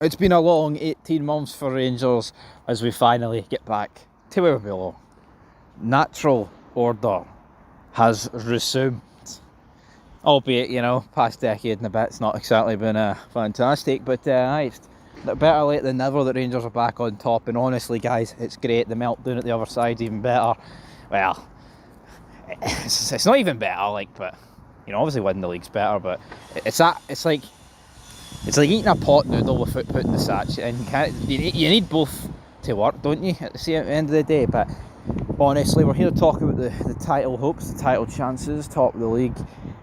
It's been a long 18 months for Rangers as we finally get back to where we belong. Natural order has resumed. Albeit, past decade and a bit's not exactly been fantastic, but it's better late than never that Rangers are back on top. And honestly, guys, it's great. The meltdown at the other side's even better. Well, it's not even better, but obviously winning the league's better, but it's like eating a pot noodle without putting the sachet in. You need both to work, don't you, at the end of the day? But honestly, we're here to talk about the title hopes, the title chances, top of the league,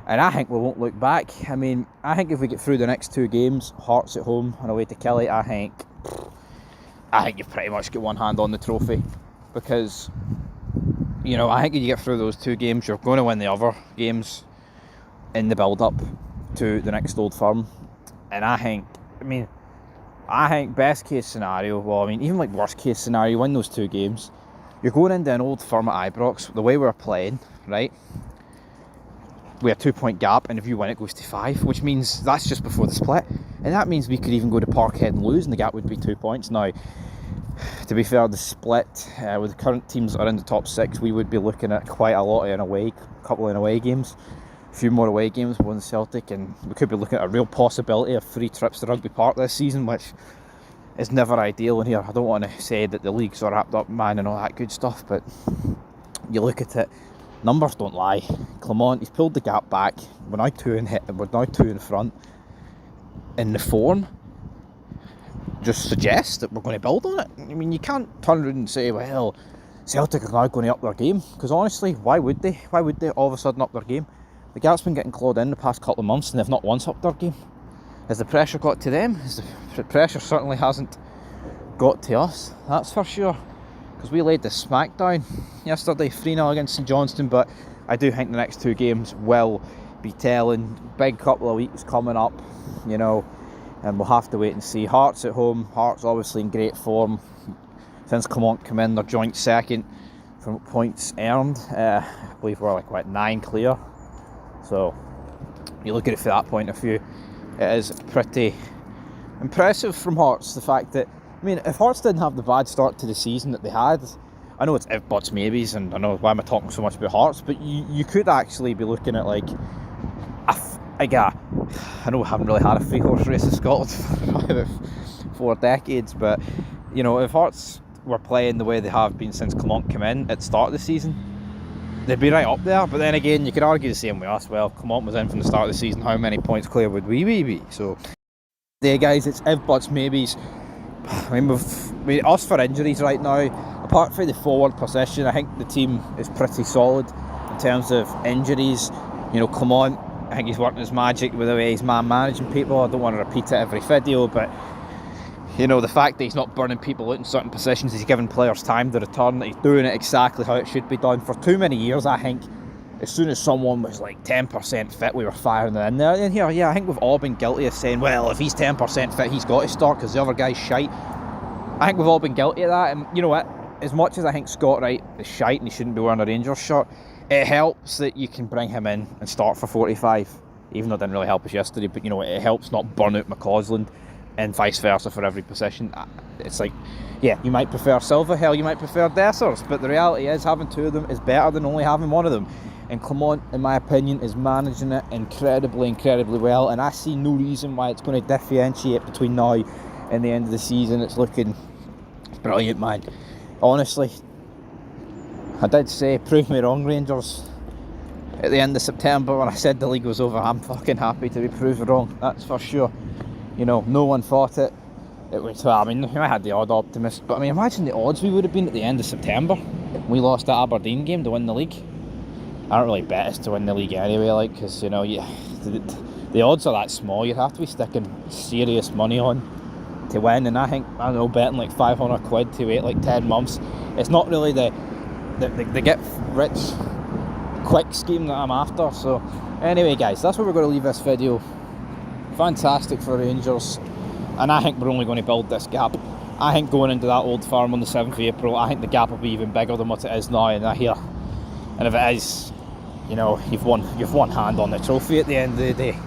and I think we won't look back. I think if we get through the next two games, Hearts at home and away to Kelly, I think you've pretty much got one hand on the trophy, because I think if you get through those two games, you're going to win the other games in the build-up to the next Old Firm. And I think best case scenario, even worst case scenario, you win those two games, you're going into an Old Firm at Ibrox, the way we're playing, right? We have a 2-point gap, and if you win, it goes to 5, which means that's just before the split. And that means we could even go to Parkhead and lose, and the gap would be 2 points. Now, to be fair, the split, with the current teams that are in the top 6, we would be looking at quite a lot a couple of away games. A few more away games, one Celtic, and we could be looking at a real possibility of 3 trips to Rugby Park this season, which is never ideal in here. I don't want to say that the league's all wrapped up, man, and all that good stuff, but you look at it, numbers don't lie. Clement, he's pulled the gap back. We're now 2 in front, and the form just suggests that we're going to build on it. You can't turn around and say, well, Celtic are now going to up their game, because honestly, why would they? Why would they all of a sudden up their game? The gap's been getting clawed in the past couple of months, and they've not once upped their game. Has the pressure got to them? The pressure certainly hasn't got to us, that's for sure, because we laid the smackdown yesterday, 3-0 against St Johnstone. But I do think the next two games will be telling. Big couple of weeks coming up, and we'll have to wait and see. Hearts at home. Hearts obviously in great form since Clement come in. They're joint second from points earned. I believe we're 9 clear. So you look at it from that point of view, it is pretty impressive from Hearts. The fact that, if Hearts didn't have the bad start to the season that they had, I know it's if, buts, maybes, and I know why am I talking so much about Hearts, but you could actually be looking at I know we haven't really had a 3-horse race in Scotland for about 4 decades, but if Hearts were playing the way they have been since Clement came in at the start of the season, they'd be right up there. But then again, you could argue the same way us. Well, Clement was in from the start of the season, how many points clear would we be? So there, guys, it's if, buts, maybes. Us for injuries right now, apart from the forward position, I think the team is pretty solid in terms of injuries. Clement, I think he's working his magic with the way he's managing people. I don't want to repeat it every video, but the fact that he's not burning people out in certain positions, he's giving players time to return, that he's doing it exactly how it should be done. For too many years, I think, as soon as someone was 10% fit, we were firing them in there. And here, I think we've all been guilty of saying, well, if he's 10% fit, he's got to start because the other guy's shite. I think we've all been guilty of that, and you know what? As much as I think Scott Wright is shite and he shouldn't be wearing a Rangers shirt, it helps that you can bring him in and start for 45, even though it didn't really help us yesterday, but it helps not burn out McCausland, and vice versa for every position. It's you might prefer Silva, hell, you might prefer Dessers, but the reality is having 2 of them is better than only having 1 of them. And Clement, in my opinion, is managing it incredibly well, and I see no reason why it's going to differentiate between now and the end of the season. It's looking brilliant, man. Honestly, I did say, prove me wrong, Rangers, at the end of September when I said the league was over. I'm fucking happy to be proved wrong, that's for sure. No one thought it. It was, I had the odd optimist, but imagine the odds we would have been at the end of September. We lost that Aberdeen game to win the league. I don't really bet us to win the league anyway, because the odds are that small. You'd have to be sticking serious money on to win, and I think, betting 500 quid to wait 10 months, it's not really the get rich quick scheme that I'm after. So anyway, guys, that's where we're going to leave this video. Fantastic for Rangers, and I think we're only going to build this gap. I think going into that Old Firm on the 7th of April, I think the gap will be even bigger than what it is now. And if it is, you've one hand on the trophy at the end of the day.